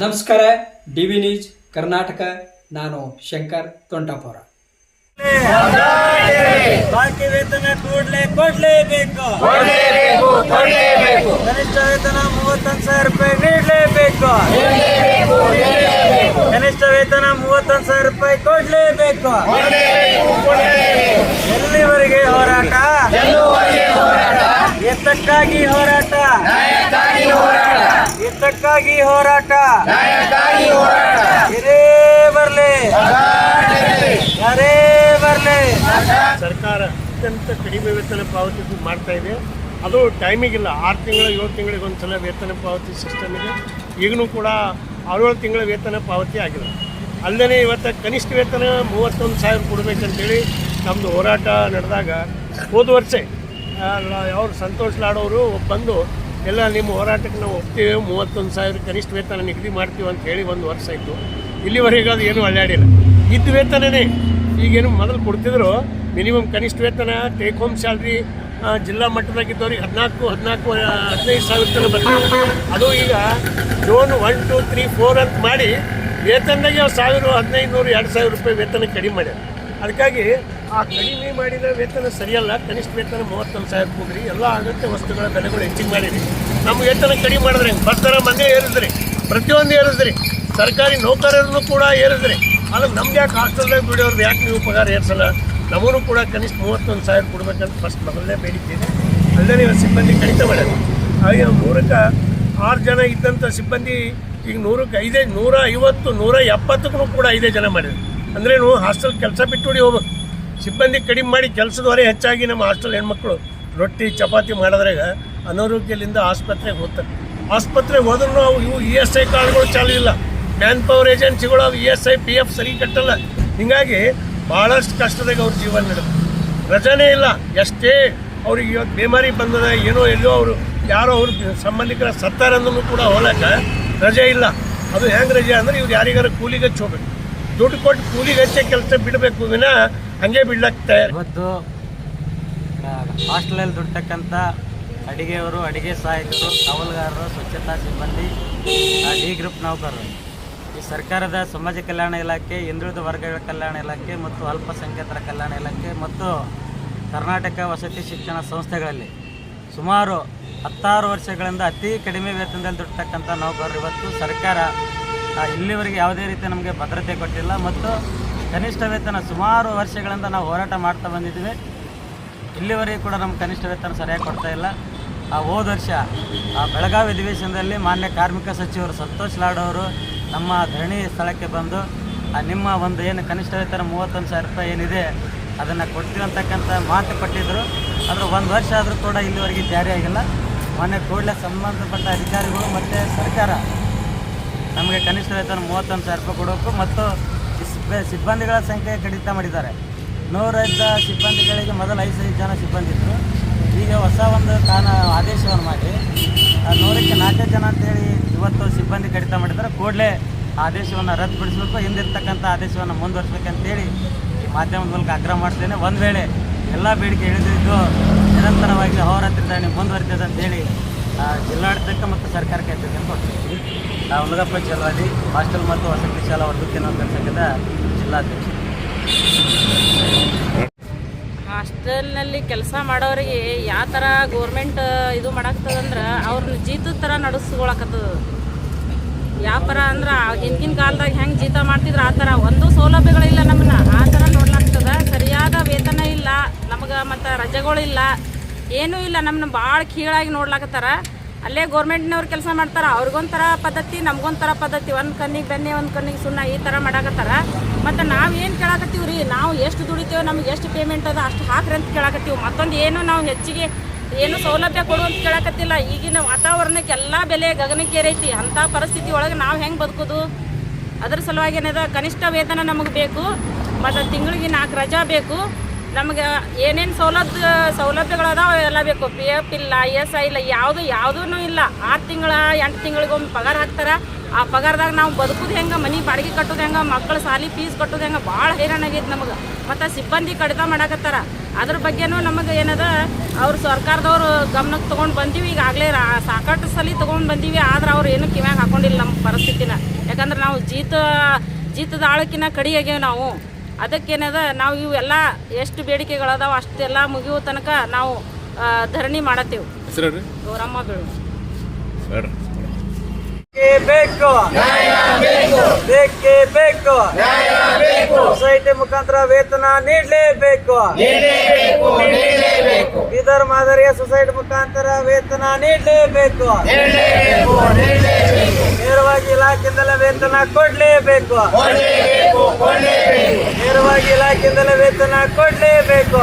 ನಮಸ್ಕಾರ. DV news Karnataka. ನಾನು ಶಂಕರ್ ತೊಂಟಾಪುರ. ಬಾಕಿ ವೇತನ ಕೊಡ್ಲೇಬೇಕು. ಕನಿಷ್ಠ ವೇತನ 31,000 ರೂಪಾಯಿ ನೀಡಲೇಬೇಕು. ಕನಿಷ್ಠ ವೇತನ 31,000 ರೂಪಾಯಿ ಕೊಡ್ಲೇಬೇಕು. ಎಲ್ಲಿವರೆಗೆ ಹೋರಾಟ? ಎತ್ತಕ್ಕಾಗಿ ಹೋರಾಟ. ಎತ್ತಕ್ಕಾಗಿ ಹೋರಾಟ. ಇದೇ ಬರ್ಲಿ, ಯಾರೇ ಬರ್ಲಿ. ಸರ್ಕಾರ ಅತ್ಯಂತ ಕಡಿಮೆ ವೇತನ ಪಾವತಿ ಮಾಡ್ತಾ ಇದೆ. ಅದು ಟೈಮಿಗಿಲ್ಲ. 6 ತಿಂಗಳು 7 ತಿಂಗಳಿಗೆ ಒಂದ್ಸಲ ವೇತನ ಪಾವತಿ ಸಿಸ್ಟಮ್ ಇದೆ. ಈಗಲೂ ಕೂಡ 6-7 ತಿಂಗಳ ವೇತನ ಪಾವತಿ ಆಗಿಲ್ಲ. ಅಲ್ಲದೆ ಇವತ್ತು ಕನಿಷ್ಠ ವೇತನ 31,000 ಕೊಡಬೇಕಂತೇಳಿ ನಮ್ಮದು ಹೋರಾಟ ನಡೆದಾಗ ಹೋದ ವರ್ಷ ಅವ್ರು ಸಂತೋಷ್ ಲಾಡೋರು ಬಂದು ಎಲ್ಲ ನಿಮ್ಮ ಹೋರಾಟಕ್ಕೆ ನಾವು ಒಪ್ತೀವಿ, 31,000 ಕನಿಷ್ಠ ವೇತನ ನಿಗದಿ ಮಾಡ್ತೀವಿ ಅಂತ ಹೇಳಿ 1 ವರ್ಷ ಆಯಿತು. ಇಲ್ಲಿವರೆಗೆ ಅದು ಏನೂ ಅಲ್ಲಾಡಿಲ್ಲ. ಇದ್ದ ವೇತನನೇ ಈಗೇನು ಮೊದಲು ಕೊಡ್ತಿದ್ರು. ಮಿನಿಮಮ್ ಕನಿಷ್ಠ ವೇತನ ಟೇಕ್ ಹೋಮ್ ಸ್ಯಾಲ್ರಿ ಜಿಲ್ಲಾ ಮಟ್ಟದಾಗಿದ್ದವ್ರಿಗೆ 15,000 ತನಕ ಬರ್ತದೆ. ಅದು ಈಗ ಜೂನ್ 1, 2, 3, 4 ಅಂತ ಮಾಡಿ ವೇತನದಾಗೆ 1,000, 1,500, 2,000 ರೂಪಾಯಿ ವೇತನ ಕಡಿಮೆ ಮಾಡ್ಯಾರ. ಅದಕ್ಕಾಗಿ ಆ ಕಡಿಮೆ ಮಾಡಿದ ವೇತನ ಸರಿಯಲ್ಲ. ಕನಿಷ್ಠ ವೇತನ 31,000 ಕೊಡ್ರಿ. ಎಲ್ಲ ಅಗತ್ಯ ವಸ್ತುಗಳ ಬೆಲೆಗಳು ಹೆಚ್ಚಿಗೆ ಮಾಡಿರಿ. ನಮ್ಮ ವೇತನ ಕಡಿಮೆ ಮಾಡಿದ್ರೆ ಬರ್ತಾರ ಮನೆ ಏರಿದ್ರಿ, ಪ್ರತಿಯೊಂದು ಏರಿದ್ರಿ. ಸರ್ಕಾರಿ ನೌಕರರನ್ನು ಕೂಡ ಏರಿದ್ರಿ. ಆದರೆ ನಮ್ಗೆ ಯಾಕೆ ಹಾಸ್ಟೆಲ್ದಾಗ ಬಿಡೋರ್ದು ಯಾಕೆ ನೀವು ಪಗಾರ ಏರ್ಸಲ್ಲ? ನಮಗೂ ಕೂಡ ಕನಿಷ್ಠ 31,000 ಕೊಡ್ಬೇಕಂತ ಫಸ್ಟ್ ಮೊದಲನೇ ಬೇಡಿಕೆ ಇದೆ. ಅಲ್ಲದೆ ನೀವು ಸಿಬ್ಬಂದಿ ಕಡಿತ ಮಾಡ್ಯಾರ. ಹಾಗೆ 100ಕ್ಕೆ 6 ಜನ ಇದ್ದಂಥ ಸಿಬ್ಬಂದಿ ಈಗ 100ಕ್ಕೆ 5, 150, 170ಕ್ಕೂ ಕೂಡ 5 ಜನ ಮಾಡಿದ್ರು. ಅಂದ್ರೇನು ಹಾಸ್ಟೆಲ್ ಕೆಲಸ ಬಿಟ್ಟು ಹೋಗ್ಬೇಕು. ಸಿಬ್ಬಂದಿ ಕಡಿಮೆ ಮಾಡಿ ಕೆಲಸದ ಹೊರೆ ಹೆಚ್ಚಾಗಿ ನಮ್ಮ ಹಾಸ್ಟೆಲ್ ಹೆಣ್ಮಕ್ಳು ರೊಟ್ಟಿ ಚಪಾತಿ ಮಾಡೋದ್ರಾಗ ಅನಾರೋಗ್ಯದಿಂದ ಆಸ್ಪತ್ರೆಗೆ ಹೋಗ್ತಾರೆ. ಆಸ್ಪತ್ರೆಗೆ ಹೋದ್ರೂ ನಾವು ಇವು ESI ಕಾರ್ಡ್ಗಳು ಚಾಲು ಇಲ್ಲ. ಮ್ಯಾನ್ ಪವರ್ ಏಜೆನ್ಸಿಗಳು ಅವು ESI PF ಸರಿ ಕಟ್ಟಲ್ಲ. ಹೀಗಾಗಿ ಭಾಳಷ್ಟು ಕಷ್ಟದಾಗ ಅವ್ರ ಜೀವನ ನಡೆದು ರಜಾನೇ ಇಲ್ಲ. ಎಷ್ಟೇ ಅವ್ರಿಗೆ ಇವತ್ತು ಬೇಮಾರಿ ಬಂದದ, ಏನೋ ಎಲ್ಲೋ ಅವರು ಯಾರೋ ಅವ್ರ ಸಂಬಂಧಿಕರ ಸತ್ತಾರಂದೂ ಕೂಡ ಹೋಲಕ್ಕೆ ರಜೆ ಇಲ್ಲ. ಅದು ಹೆಂಗೆ ರಜೆ ಅಂದರೆ ಇವ್ರು ಯಾರಿಗಾರ ಕೂಲಿಗೆ ಹಚ್ಚೋಬೇಕು. ದುಡ್ಡು ಕೊಟ್ಟು ಕೂಲಿಗೆ ಹಚ್ಚೆ ಕೆಲಸ ಬಿಡಬೇಕು ವಿನ ಹಾಗೆ ಬಿಡ್ಲಕ್ಕೆ ತಯಾರು. ಇವತ್ತು ಹಾಸ್ಟೆಲಲ್ಲಿ ದುಡ್ತಕ್ಕಂಥ ಅಡಿಗೆಯವರು, ಅಡಿಗೆ ಸಹಾಯಕರು, ಕಾವಲುಗಾರರು, ಸ್ವಚ್ಛತಾ ಸಿಬ್ಬಂದಿ, ಡಿ ಗ್ರೂಪ್ ನೌಕರರು, ಈ ಸರ್ಕಾರದ ಸಮಾಜ ಕಲ್ಯಾಣ ಇಲಾಖೆ, ಹಿಂದುಳಿದ ವರ್ಗಗಳ ಕಲ್ಯಾಣ ಇಲಾಖೆ ಮತ್ತು ಅಲ್ಪಸಂಖ್ಯಾತರ ಕಲ್ಯಾಣ ಇಲಾಖೆ ಮತ್ತು ಕರ್ನಾಟಕ ವಸತಿ ಶಿಕ್ಷಣ ಸಂಸ್ಥೆಗಳಲ್ಲಿ ಸುಮಾರು 16 ವರ್ಷಗಳಿಂದ ಅತಿ ಕಡಿಮೆ ವೇತನದಲ್ಲಿ ದುಡ್ತಕ್ಕಂಥ ನೌಕರರು ಇವತ್ತು ಸರ್ಕಾರ ಇಲ್ಲಿವರೆಗೆ ಯಾವುದೇ ರೀತಿ ನಮಗೆ ಭದ್ರತೆ ಕೊಟ್ಟಿಲ್ಲ ಮತ್ತು ಕನಿಷ್ಠ ವೇತನ ಸುಮಾರು ವರ್ಷಗಳಿಂದ ನಾವು ಹೋರಾಟ ಮಾಡ್ತಾ ಬಂದಿದ್ದೀವಿ. ಇಲ್ಲಿವರೆಗೂ ಕೂಡ ನಮ್ಮ ಕನಿಷ್ಠ ವೇತನ ಸರಿಯಾಗಿ ಕೊಡ್ತಾ ಇಲ್ಲ. ಹೋದ ವರ್ಷ ಬೆಳಗಾವಿ ಅಧಿವೇಶನದಲ್ಲಿ ಮಾನ್ಯ ಕಾರ್ಮಿಕ ಸಚಿವರು ಸಂತೋಷ್ ಲಾಡ್ ಅವರು ನಮ್ಮ ಧರಣಿ ಸ್ಥಳಕ್ಕೆ ಬಂದು ನಿಮ್ಮ ಒಂದು ಏನು ಕನಿಷ್ಠ ವೇತನ 31,000 ರೂಪಾಯಿ ಏನಿದೆ ಅದನ್ನು ಕೊಡ್ತೀವಿ ಅಂತಕ್ಕಂಥ ಮಾತು ಕೊಟ್ಟಿದ್ದರು. ಆದರೆ 1 ವರ್ಷ ಆದರೂ ಕೂಡ ಇಲ್ಲಿವರೆಗೆ ಜಾರಿಯಾಗಿಲ್ಲ. ಮೊನ್ನೆ ಕೂಡಲೇ ಸಂಬಂಧಪಟ್ಟ ಅಧಿಕಾರಿಗಳು ಮತ್ತು ಸರ್ಕಾರ ನಮಗೆ ಕನಿಷ್ಠ ವೇತನ 31,000 ರೂಪಾಯಿ ಕೊಡಬೇಕು ಮತ್ತು ಸಿಬ್ಬಂದಿಗಳ ಸಂಖ್ಯೆ ಕಡಿತ ಮಾಡಿದ್ದಾರೆ. 100 ಸಿಬ್ಬಂದಿಗಳಿಗೆ ಮೊದಲು 5 ಜನ ಸಿಬ್ಬಂದಿ ಇದ್ದರು. ಈಗ ಹೊಸ ಒಂದು ಆದೇಶವನ್ನು ಮಾಡಿ 100ಕ್ಕೆ 4 ಜನ ಅಂತೇಳಿ ಇವತ್ತು ಸಿಬ್ಬಂದಿ ಕಡಿತ ಮಾಡಿದ್ದಾರೆ. ಕೂಡಲೇ ಆದೇಶವನ್ನು ರದ್ದುಪಡಿಸಬೇಕು, ಹಿಂದಿರ್ತಕ್ಕಂಥ ಆದೇಶವನ್ನು ಮುಂದುವರಿಸಬೇಕಂತೇಳಿ ಈ ಮಾಧ್ಯಮದ ಮೂಲಕ ಆಗ್ರಹ ಮಾಡ್ತೇನೆ. ಒಂದು ವೇಳೆ ಎಲ್ಲ ಬೇಡಿಕೆ ಇಳಿದಿದ್ದು ನಿರಂತರವಾಗಿ ಹೋರಾಟದಿಂದ ಮುಂದುವರಿತದೆ ಅಂತೇಳಿ ಜಿಲ್ಲಾಡಳಿತಕ್ಕೆ ಮತ್ತು ಸರ್ಕಾರಕ್ಕೆ ಎಚ್ಚರಿಕೆಯನ್ನು ಕೊಡ್ತೀವಿ. ಉಲಗಪ್ಪ ಚಲವಾದಿ ಹಾಸ್ಟೆಲ್ ಮತ್ತು ವಸತಿ ಶಾಲಾ ವರ್ಧಕಿ ನೌಕರ ಸಂಘದ ಜಿಲ್ಲಾಧ್ಯಕ್ಷ. ಹಾಸ್ಟೆಲ್ನಲ್ಲಿ ಕೆಲಸ ಮಾಡೋರಿಗೆ ಯಾವ ಥರ ಗೋರ್ಮೆಂಟ್ ಇದು ಮಾಡಾಕ್ತದಂದ್ರೆ ಅವ್ರನ್ನ ಜೀತದ ಥರ ನಡೆಸ್ಕೊಳಕತ್ತದ. ಯಾವ ಥರ ಅಂದ್ರೆ ಹಿಂದಿನ ಕಾಲದಾಗ ಹೆಂಗೆ ಜೀತ ಮಾಡ್ತಿದ್ರು ಆ ಥರ ಒಂದು ಸೌಲಭ್ಯಗಳಿಲ್ಲ. ನಮ್ಮನ್ನ ಆ ಥರ ನೋಡ್ಲಾಗ್ತದ. ಸರಿಯಾದ ವೇತನ ಇಲ್ಲ ನಮಗೆ, ಮತ್ತು ರಜೆಗಳಿಲ್ಲ, ಏನೂ ಇಲ್ಲ. ನಮ್ಮನ್ನ ಭಾಳ ಕೀಳಾಗಿ ನೋಡ್ಲಾಕತ್ತಾರ. ಅಲ್ಲೇ ಗೋರ್ಮೆಂಟ್ನವ್ರು ಕೆಲಸ ಮಾಡ್ತಾರೆ, ಅವ್ರಿಗೊಂಥರ ಪದ್ಧತಿ, ನಮಗೊಂಥರ ಪದ್ಧತಿ. ಒಂದು ಕಣ್ಣಿಗೆ ಬೆನ್ನೆ, ಒಂದು ಕಣ್ಣಿಗೆ ಸುಣ್ಣ, ಈ ಥರ ಮಾಡಾಕತ್ತಾರ. ಮತ್ತು ನಾವೇನು ಕೇಳಾಕತ್ತೀವಿ ರೀ, ನಾವು ಎಷ್ಟು ದುಡಿತೇವೆ, ನಮ್ಗೆ ಎಷ್ಟು ಪೇಮೆಂಟ್ ಅದ ಅಷ್ಟು ಹಾಕ್ರಿ ಅಂತ ಕೇಳಾಕತ್ತೀವಿ. ಮತ್ತೊಂದು ಏನು ನಾವು ಹೆಚ್ಚಿಗೆ ಏನು ಸೌಲಭ್ಯ ಕೊಡು ಅಂತ ಕೇಳಾಕತ್ತಿಲ್ಲ. ಈಗಿನ ವಾತಾವರಣಕ್ಕೆ ಎಲ್ಲ ಬೆಲೆ ಗಗನಕ್ಕೇರೈತಿ. ಅಂಥ ಪರಿಸ್ಥಿತಿ ಒಳಗೆ ನಾವು ಹೆಂಗೆ ಬದುಕೋದು? ಅದ್ರ ಸಲುವಾಗಿ ಏನದ, ಕನಿಷ್ಠ ವೇತನ ನಮಗೆ ಬೇಕು ಮತ್ತು ತಿಂಗಳಿಗೆ 4 ರಜಾ ಬೇಕು. ನಮಗೆ ಏನೇನು ಸೌಲಭ್ಯಗಳದಾವ ಎಲ್ಲ ಬೇಕು. PF ಇಲ್ಲ, ESI ಇಲ್ಲ, ಯಾವುದೂ ಇಲ್ಲ. 6 ತಿಂಗಳ 8 ತಿಂಗಳಿಗೊಮ್ಮೆ ಪಗಾರ ಹಾಕ್ತಾರೆ. ಆ ಪಗಾರದಾಗ ನಾವು ಬದುಕುದು ಹೆಂಗೆ, ಮನೆ ಬಾಡಿಗೆ ಕಟ್ಟೋದು ಹೆಂಗೆ, ಮಕ್ಕಳ ಸಾಲಿ ಫೀಸ್ ಕಟ್ಟೋದು ಹೆಂಗೆ ಭಾಳ ಹೈರಾಣ ಆಗೈತೆ ನಮಗೆ. ಮತ್ತು ಸಿಬ್ಬಂದಿ ಕಡಿತ ಮಾಡಕತ್ತಾರ, ಅದ್ರ ಬಗ್ಗೆನೂ ನಮಗೆ ಏನದ ಅವ್ರು ಸರ್ಕಾರದವ್ರು ಗಮನಕ್ಕೆ ತೊಗೊಂಡು ಬಂದೀವಿ. ಈಗಾಗಲೇ ಸಾಕಷ್ಟು ಸಲ ತೊಗೊಂಡು ಬಂದೀವಿ, ಆದ್ರೆ ಅವ್ರು ಏನೂ ಕಿವ್ಯಾಗ ಹಾಕೊಂಡಿಲ್ಲ ನಮ್ಮ ಪರಿಸ್ಥಿತಿನ. ಯಾಕಂದ್ರೆ ನಾವು ಜೀತದ ಆಳಕ್ಕಿನ ಕಡಿಯಾಗ್ಯಾವ ನಾವು. ಅದಕ್ಕೇನದ ನಾವು ಇವೆಲ್ಲ ಎಷ್ಟು ಬೇಡಿಕೆಗಳದಾವ ಅಷ್ಟೆಲ್ಲ ಮುಗಿಯೋ ತನಕ ನಾವು ಧರಣಿ ಮಾಡತ್ತೇವೆ. ಗೌರಮ್ಮ ಬೀಳು. ಬೇಕು ಬೇಕೇ ಬೇಕು, ಸೊಸೈಟಿ ಮುಖಾಂತರ ವೇತನ ನೀಡಲೇಬೇಕು. ಬೀದರ್ ಮಾದರಿಯ ಸೊಸೈಟಿ ಮುಖಾಂತರ ವೇತನ ನೀಡಲೇಬೇಕು. ನೇರವಾಗಿ ಇಲಾಖೆಯಿಂದಲೇ ವೇತನ ಕೊಡ್ಲೇಬೇಕು. ನೇರವಾಗಿ ಇಲಾಖೆಯಿಂದಲೇ ವೇತನ ಕೊಡ್ಲೇಬೇಕು.